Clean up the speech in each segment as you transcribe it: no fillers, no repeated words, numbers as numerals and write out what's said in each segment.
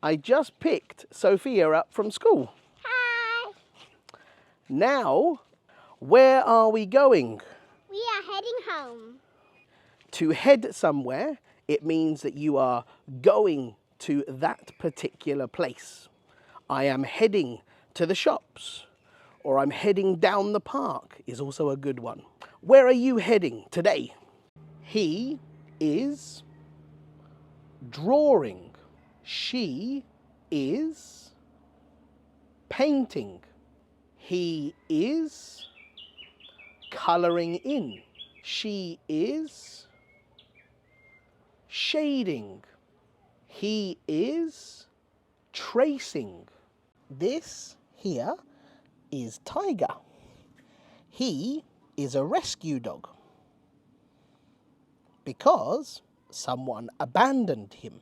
I just picked Sophia up from school. Hi. Now, where are we going? We are heading home. To head somewhere, it means that you are going to that particular place. I am heading to the shops, or I'm heading down the park is also a good one. Where are you heading today? He is drawing. She is painting. He is colouring in. She is shading. He is tracing. This here is Tiger. He is a rescue dog because someone abandoned him.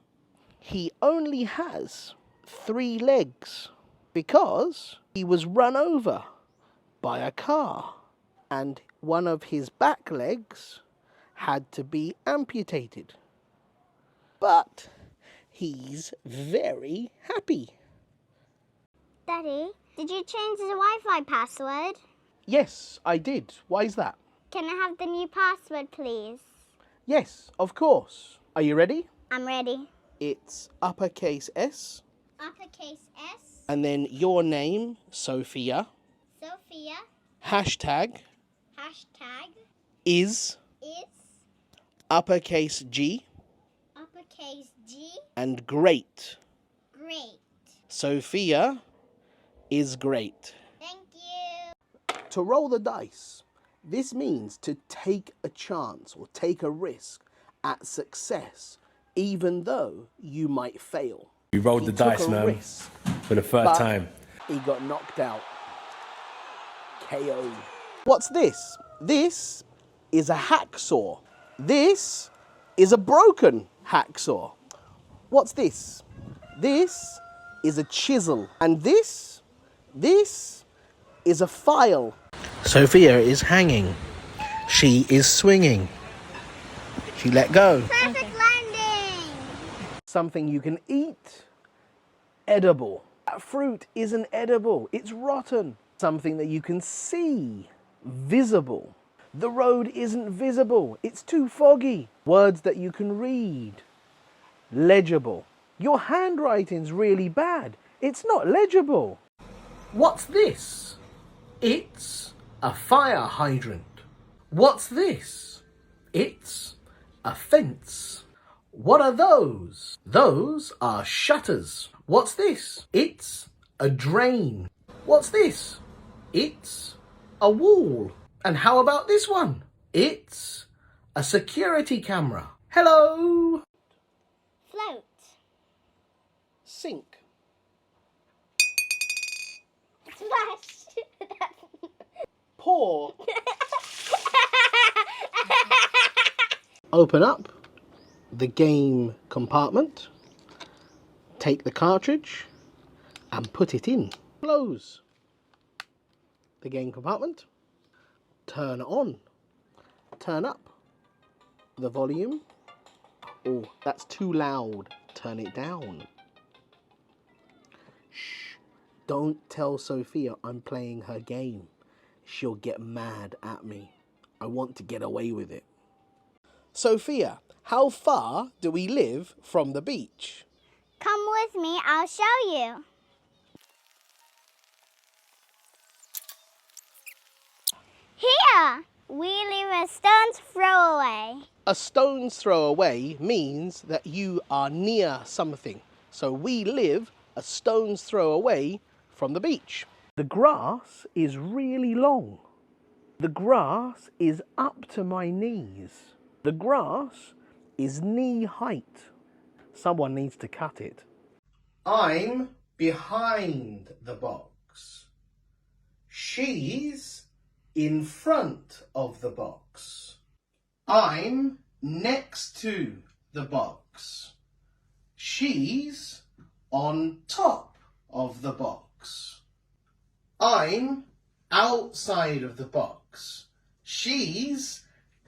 He only has 3 legs because he was run over by a car and one of his back legs had to be amputated. But he's very happy. Daddy, did you change the Wi-Fi password? Yes, I did. Why is that? Can I have the new password, please? Yes, of course. Are you ready? I'm ready. It's uppercase S. Uppercase S. And then your name, Sophia. Sophia. Hashtag Hashtag. Is. Uppercase G. Uppercase G. And great. Great. Sophia is great. Thank you. To roll the dice, this means to take a chance or take a risk at success, even though you might fail. You rolled the dice, man, for the third time. He got knocked out. KO. What's this? This is a hacksaw. This is a broken hacksaw. What's this? This is a chisel. And this is a file. Sophia is hanging. She is swinging. She let go. Perfect landing. Something you can eat. Edible. That fruit isn't edible. It's rotten. Something that you can see. Visible. The road isn't visible. It's too foggy. Words that you can read. Legible. Your handwriting's really bad. It's not legible. What's this? It's a fire hydrant. What's this? It's a fence. What are those? Those are shutters. What's this? It's a drain. What's this? It's a wall. And how about this one? It's a security camera. Hello. Float. Sink. Splash. Pour. Open up the game compartment. Take the cartridge and put it in. Close the game compartment. Turn on. Turn up the volume. Oh, that's too loud. Turn it down. Shh. Don't tell Sophia I'm playing her game. She'll get mad at me. I want to get away with it. Sophia, how far do we live from the beach? Come with me, I'll show you. Here, we live a stone's throw away. A stone's throw away means that you are near something. So we live a stone's throw away from the beach. The grass is really long. The grass is up to my knees. The grass is knee height. Someone needs to cut it. I'm behind the box. She's in front of the box. I'm next to the box. She's on top of the box. I'm outside of the box. She's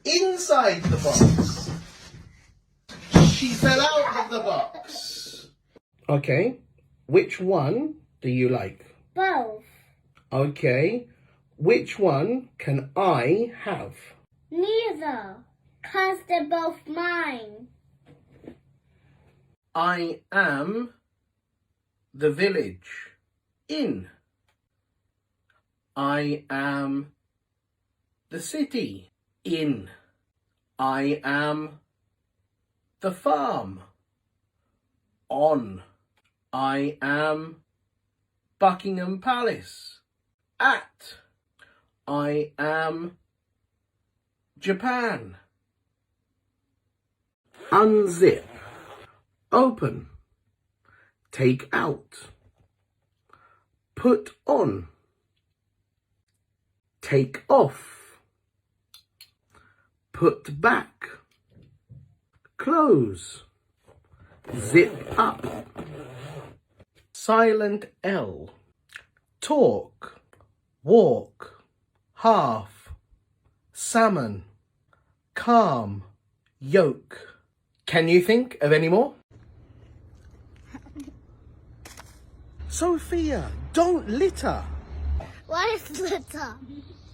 inside the box. She fell out of the box. Okay. Which one do you like? Both. Okay. Which one can I have? Neither. 'Cause they're both mine. I am the village. In. I am the city. In. I am the farm. On. I am Buckingham Palace. At. I am Japan. Unzip. Open. Take out. Put on. Take off. Put back. Close. Zip up. Silent L. Talk. Walk. Half. Salmon. Calm. Yolk. Can you think of any more? Sophia, don't litter. What is litter?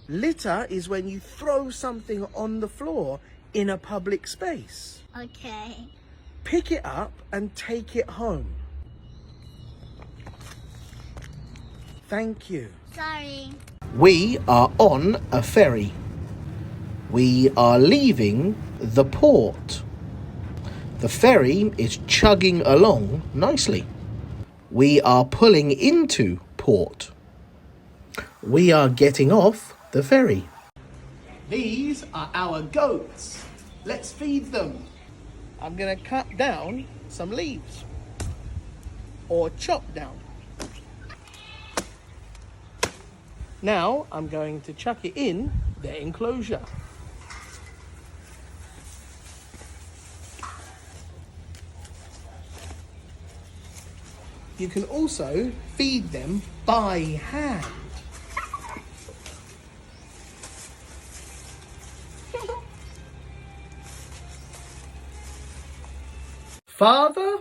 Litter is when you throw something on the floor in a public space. Okay. Pick it up and take it home. Thank you. Sorry. We are on a ferry. We are leaving the port. The ferry is chugging along nicely. We are pulling into port. We are getting off the ferry. These are our goats. Let's feed them. I'm going to cut down some leaves. Or chop down. Now I'm going to chuck it in their enclosure. You can also feed them by hand. Father,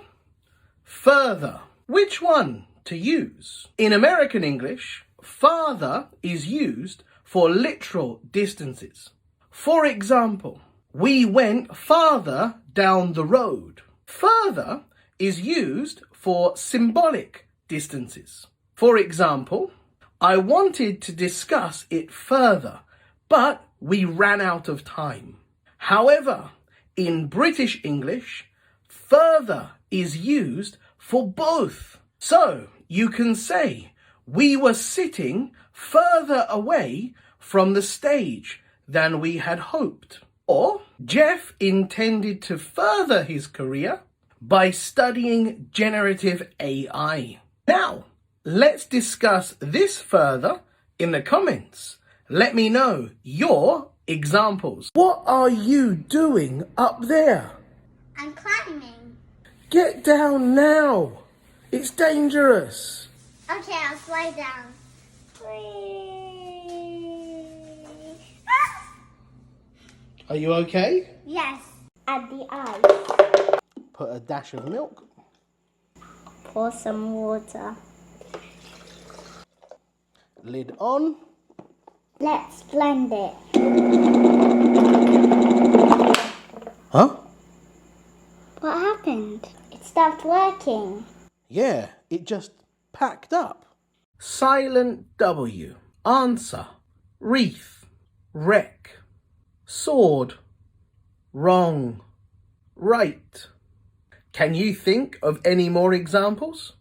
further. Which one to use? In American English, farther is used for literal distances. For example, we went farther down the road. Further is used for symbolic distances. For example, I wanted to discuss it further, but we ran out of time. However, in British English, further is used for both. So you can say, we were sitting further away from the stage than we had hoped. Or Jeff intended to further his career by studying generative AI. Now, let's discuss this further in the comments. Let me know your examples. What are you doing up there? I'm climbing. Get down now. It's dangerous. Okay, I'll slide down. Are you okay? Yes. Add the ice. Put a dash of milk. Pour some water. Lid on. Let's blend it. Huh? What happened? It stopped working. Yeah, it just packed up. Silent W. Answer. Wreath. Wreck. Sword. Wrong. Right. Can you think of any more examples?